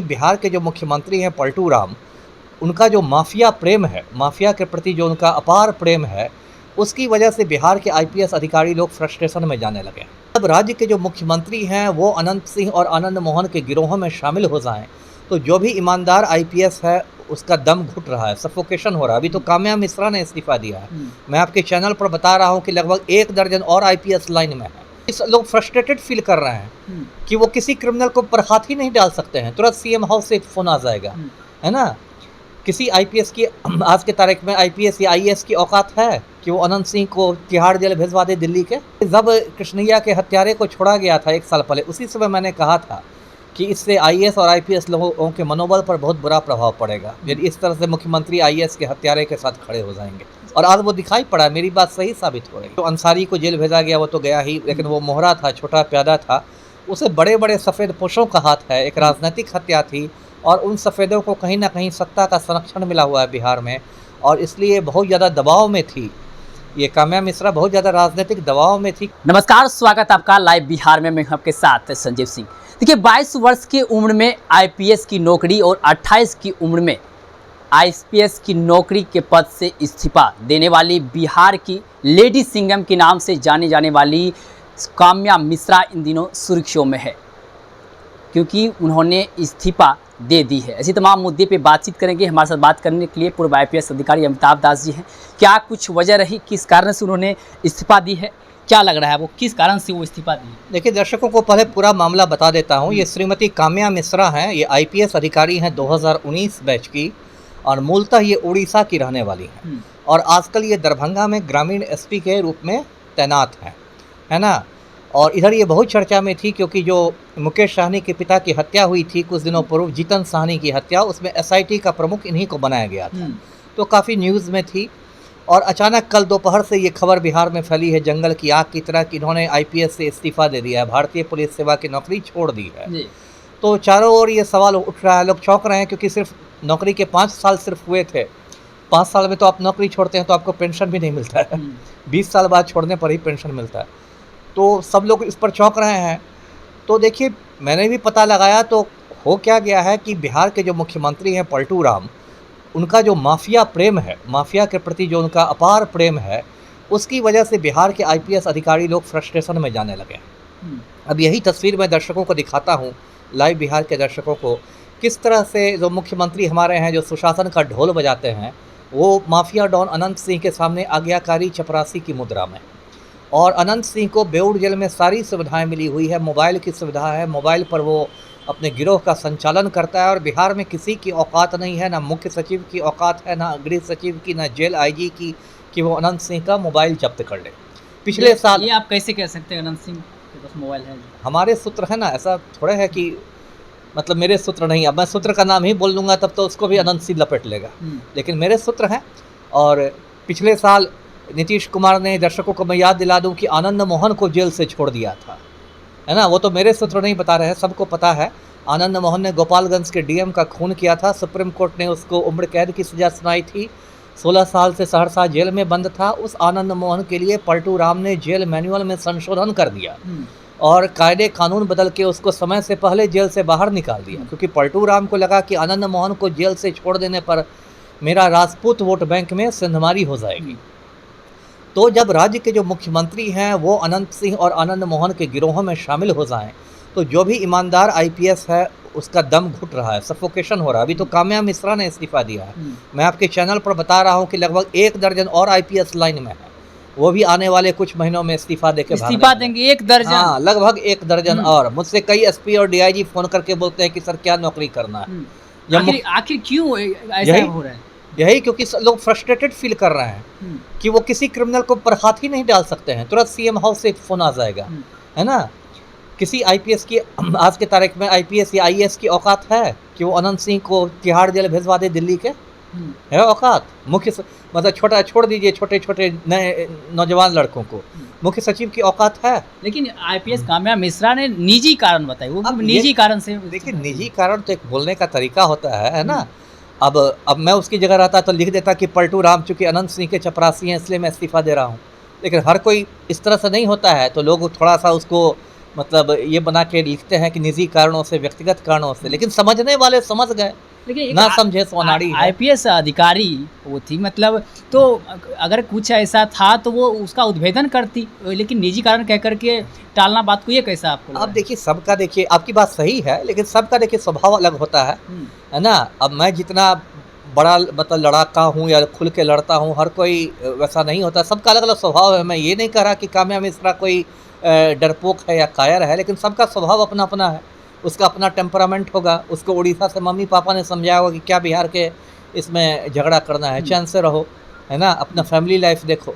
बिहार के जो मुख्यमंत्री हैं पलटू राम, उनका जो माफिया प्रेम है, माफिया के प्रति जो उनका अपार प्रेम है, उसकी वजह से बिहार के आईपीएस अधिकारी लोग फ्रस्ट्रेशन में जाने लगे हैं। अब राज्य के जो मुख्यमंत्री हैं वो अनंत सिंह और आनंद मोहन के गिरोह में शामिल हो जाएं, तो जो भी ईमानदार आईपीएस है उसका दम घुट रहा है, सफोकेशन हो रहा है। अभी तो काम्या मिश्रा ने इस्तीफा दिया है। मैं आपके चैनल पर बता रहा हूँ कि लगभग 1 दर्जन और आईपीएस लाइन में है। इस लोग फ्रस्ट्रेटेड फील कर रहे हैं कि वो किसी क्रिमिनल को पर हाथ ही नहीं डाल सकते हैं, तुरंत सीएम हाउस से फोन आ जाएगा, है ना। किसी आईपीएस की आज के तारीख में आईपीएस या आईएएस की औकात है कि वो अनंत सिंह को तिहाड़ जेल भिजवा दे दिल्ली के। जब कृष्णैया के हत्यारे को छोड़ा गया था 1 साल पहले, उसी समय मैंने कहा था कि इससे आईएएस और आईपीएस लोगों के मनोबल पर बहुत बुरा प्रभाव पड़ेगा यदि इस तरह से मुख्यमंत्री आईएएस के हत्यारे के साथ खड़े हो जाएंगे। और आज वो दिखाई पड़ा, मेरी बात सही साबित हो रही है। तो अंसारी को जेल भेजा गया, वो तो गया ही, लेकिन वो मोहरा था, छोटा प्यादा था, उसे बड़े बड़े सफ़ेद पोशों का हाथ है। एक राजनीतिक हत्या थी और उन सफ़ेदों को कहीं ना कहीं सत्ता का संरक्षण मिला हुआ है बिहार में, और इसलिए बहुत ज़्यादा दबाव में थी। ये काम्या मिश्रा बहुत ज़्यादा राजनीतिक दबाव में थी। नमस्कार, स्वागत आपका लाइव बिहार में। मैं आपके साथ संजीव सिंह। देखिए, 22 वर्ष की उम्र में आईपीएस की नौकरी और 28 की उम्र में आईपीएस की नौकरी के पद से इस्तीफा देने वाली बिहार की लेडी सिंघम के नाम से जाने जाने वाली काम्या मिश्रा इन दिनों सुर्खियों में है, क्योंकि उन्होंने इस्तीफा दे दी है। ऐसी तमाम मुद्दे पे बातचीत करेंगे। हमारे साथ बात करने के लिए पूर्व आईपीएस अधिकारी अमिताभ दास जी हैं। क्या कुछ वजह रही, किस कारण से उन्होंने इस्तीफा दी है, क्या लग रहा है वो किस कारण से वो इस्तीफा दी? देखिए, दर्शकों को पहले पूरा मामला बता देता हूँ। ये श्रीमती काम्या मिश्रा हैं, ये आईपीएस अधिकारी हैं 2019 बैच की, और मूलतः ये उड़ीसा की रहने वाली हैं, और आजकल ये दरभंगा में ग्रामीण एसपी के रूप में तैनात हैं, है ना। और इधर ये बहुत चर्चा में थी क्योंकि जो मुकेश साहनी के पिता की हत्या हुई थी कुछ दिनों पूर्व, जीतन साहनी की हत्या, उसमें एसआईटी का प्रमुख इन्हीं को बनाया गया था, तो काफ़ी न्यूज़ में थी। और अचानक कल दोपहर से ये खबर बिहार में फैली है जंगल की आग की तरह कि इन्होंने आईपीएस से इस्तीफा दे दिया है, भारतीय पुलिस सेवा की नौकरी छोड़ दी है। तो चारों ओर ये सवाल उठ रहा है, लोग चौंक रहे हैं, क्योंकि सिर्फ नौकरी के 5 साल सिर्फ हुए थे। 5 साल में तो आप नौकरी छोड़ते हैं तो आपको पेंशन भी नहीं मिलता है, 20 साल बाद छोड़ने पर ही पेंशन मिलता है। तो सब लोग इस पर चौंक रहे हैं। तो देखिए, मैंने भी पता लगाया तो हो क्या गया है कि बिहार के जो मुख्यमंत्री हैं पलटू राम, उनका जो माफिया प्रेम है, माफिया के प्रति जो उनका अपार प्रेम है, उसकी वजह से बिहार के आईपीएस अधिकारी लोग फ्रस्ट्रेशन में जाने लगे हैं। अब यही तस्वीर मैं दर्शकों को दिखाता हूँ, लाइव बिहार के दर्शकों को, किस तरह से जो मुख्यमंत्री हमारे हैं जो सुशासन का ढोल बजाते हैं, वो माफिया डॉन अनंत सिंह के सामने आज्ञाकारी चपरासी की मुद्रा में। और अनंत सिंह को बेऊर जेल में सारी सुविधाएं मिली हुई है, मोबाइल की सुविधा है, मोबाइल पर वो अपने गिरोह का संचालन करता है, और बिहार में किसी की औकात नहीं है, ना मुख्य सचिव की औकात है, ना गृह सचिव की, ना जेल आईजी की, कि वो अनंत सिंह का मोबाइल जब्त कर ले। पिछले साल ये आप कैसे कह सकते हैं अनंत सिंह के पास मोबाइल है? हमारे सूत्र है ना, ऐसा थोड़ा है कि मतलब मेरे सूत्र नहीं, अब मैं सूत्र का नाम ही बोल दूंगा तब तो उसको भी अनंत सिंह लपेट लेगा, लेकिन मेरे सूत्र हैं। और पिछले साल नीतीश कुमार ने, दर्शकों को मैं याद दिला दूं कि आनंद मोहन को जेल से छोड़ दिया था, है ना। वो तो मेरे सूत्र नहीं बता रहे हैं, सबको पता है। आनंद मोहन ने गोपालगंज के डीएम का खून किया था, सुप्रीम कोर्ट ने उसको उम्र कैद की सज़ा सुनाई थी, 16 साल से सहरसा जेल में बंद था। उस आनंद मोहन के लिए पलटू राम ने जेल मैनुअल में संशोधन कर दिया और कायदे कानून बदल के उसको समय से पहले जेल से बाहर निकाल दिया, क्योंकि पलटू राम को लगा कि आनंद मोहन को जेल से छोड़ देने पर मेरा राजपूत वोट बैंक में सिंधमारी हो जाएगी। तो जब राज्य के जो मुख्यमंत्री हैं वो अनंत सिंह और आनंद मोहन के गिरोह में शामिल हो जाएं, तो जो भी ईमानदार आईपीएस है उसका दम घुट रहा है, सफोकेशन हो रहा है। अभी तो काम्या मिश्रा ने इस्तीफा दिया है। मैं आपके चैनल पर बता रहा हूँ कि लगभग 1 दर्जन और आईपीएस लाइन में है, वो भी आने वाले कुछ महीनों में इस्तीफा देंगे। 1 दर्जन? हाँ, लगभग 1 दर्जन। और मुझसे कई एसपी और डीआईजी फोन करके बोलते हैं कि सर क्या नौकरी करना है। आखिर क्यों ऐसा हो रहा है? यही क्योंकि लोग फ्रस्ट्रेटेड फील कर रहे हैं कि वो किसी क्रिमिनल को पर हाथ ही नहीं डाल सकते हैं, तुरंत सीएम हाउस से फोन आ जाएगा, है ना। किसी आईपीएस की आज के तारीख में आईपीएस या आईएएस की औकात है कि वो अनंत सिंह को तिहाड़ जेल भिजवा दे दिल्ली के? है औकात? मुख्य मतलब छोटा छोड़ दीजिए, छोटे छोटे नए नौजवान लड़कों को, मुख्य सचिव की औकात है। लेकिन आईपीएस काम्या मिश्रा ने निजी कारण बताई, वो निजी कारण से। देखिए, निजी कारण तो एक बोलने का तरीका होता है ना। अब मैं उसकी जगह रहता तो लिख देता कि पलटू राम चूँकि अनंत सिंह के चपरासी हैं इसलिए मैं इस्तीफा दे रहा हूँ, लेकिन हर कोई इस तरह से नहीं होता है, तो लोग थोड़ा सा उसको मतलब ये बना के लिखते हैं कि निजी कारणों से, व्यक्तिगत कारणों से, लेकिन समझने वाले समझ गए, लेकिन ना समझे सो अनाड़ी है। आईपीएस अधिकारी वो थी, मतलब तो अगर कुछ ऐसा था तो वो उसका उद्भेदन करती, लेकिन निजी कारण कह करके टालना बात को, ये कैसा आपको लगा? अब देखिए सबका, देखिए आपकी बात सही है, लेकिन सबका देखिए स्वभाव अलग होता है ना। अब मैं जितना बड़ा मतलब लड़ाका हूँ या खुल के लड़ता हूँ, हर कोई वैसा नहीं होता, सबका अलग अलग स्वभाव है। मैं ये नहीं कह रहा कि काम्या मिश्रा कोई डरपोक है या कायर है, लेकिन सबका स्वभाव अपना अपना है, उसका अपना टेम्परामेंट होगा। उसको उड़ीसा से मम्मी पापा ने समझाया होगा कि क्या बिहार के इसमें झगड़ा करना है, चैन से रहो, है ना, अपना फैमिली लाइफ देखो।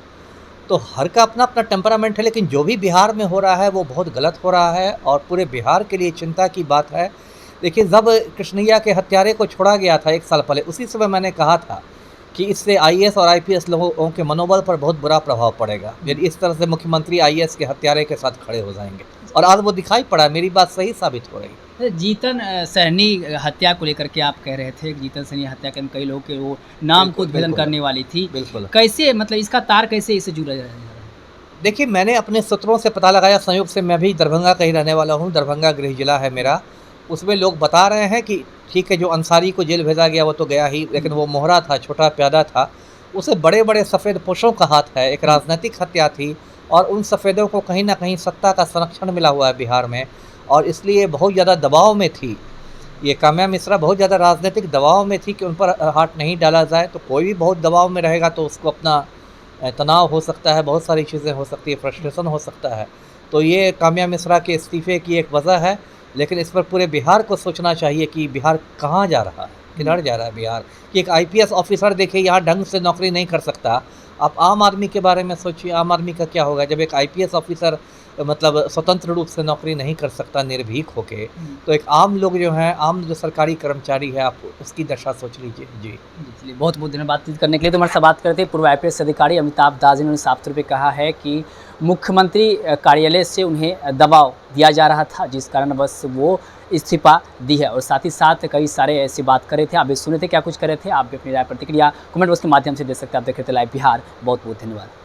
तो हर का अपना अपना टेम्परामेंट है, लेकिन जो भी बिहार में हो रहा है वो बहुत गलत हो रहा है और पूरे बिहार के लिए चिंता की बात है। देखिए जब कृष्णैया के हत्यारे को छोड़ा गया था 1 साल पहले, उसी समय मैंने कहा था कि इससे आईएएस और आईपीएस लोगों के मनोबल पर बहुत बुरा प्रभाव पड़ेगा यदि इस तरह से मुख्यमंत्री आईएएस के हत्यारे के साथ खड़े हो जाएंगे, और आज वो दिखाई पड़ा, मेरी बात सही साबित हो रही। जीतन सहनी हत्या को लेकर के आप कह रहे थे कि जीतन सहनी हत्या के कई लोगों के वो नाम को उद्भेदन करने वाली थी, बिल्कुल। कैसे, मतलब इसका तार कैसे इससे जुड़ा जा रहा है? देखिए मैंने अपने सूत्रों से पता लगाया, संयोग से मैं भी दरभंगा का ही रहने वाला हूँ, दरभंगा गृह जिला है मेरा। उसमें लोग बता रहे हैं कि ठीक है, जो अंसारी को जेल भेजा गया वो तो गया ही, लेकिन वो मोहरा था, छोटा प्यादा था, उसे बड़े बड़े सफ़ेद पोशों का हाथ है। एक राजनीतिक हत्या थी और उन सफ़ेदों को कहीं ना कहीं सत्ता का संरक्षण मिला हुआ है बिहार में, और इसलिए बहुत ज़्यादा दबाव में थी ये काम्या मिश्रा, बहुत ज़्यादा राजनीतिक दबाव में थी कि उन पर हाथ नहीं डाला जाए। तो कोई भी बहुत दबाव में रहेगा तो उसको अपना तनाव हो सकता है, बहुत सारी चीज़ें हो सकती है, फ्रस्ट्रेशन हो सकता है। तो ये काम्या मिश्रा के इस्तीफे की एक वजह है, लेकिन इस पर पूरे बिहार को सोचना चाहिए कि बिहार कहाँ जा रहा है, किधर जा रहा है बिहार। कि एक आईपीएस ऑफिसर देखिए यहाँ ढंग से नौकरी नहीं कर सकता, आप आम आदमी के बारे में सोचिए, आम आदमी का क्या होगा जब एक आईपीएस ऑफिसर मतलब स्वतंत्र रूप से नौकरी नहीं कर सकता निर्भीक होके, तो एक आम लोग जो हैं, आम जो सरकारी कर्मचारी है, आप उसकी दशा सोच लीजिए। जी चलिए, बहुत बहुत धन्यवाद बातचीत करने के लिए। तो हमारे साथ बात करते हैं पूर्व आईपीएस अधिकारी अमिताभ दास जी ने साफ तौर पे कहा है कि मुख्यमंत्री कार्यालय से उन्हें दबाव दिया जा रहा था, जिस कारण बस वो इस्तीफा दी है, और साथ ही साथ कई सारे ऐसी बात कर रहे थे। आप भी सुने थे क्या कुछ कर रहे थे, आप भी अपनी राय प्रतिक्रिया कमेंट बॉक्स के माध्यम से दे सकते हैं। आप देख रहे थे लाइव बिहार, बहुत बहुत धन्यवाद।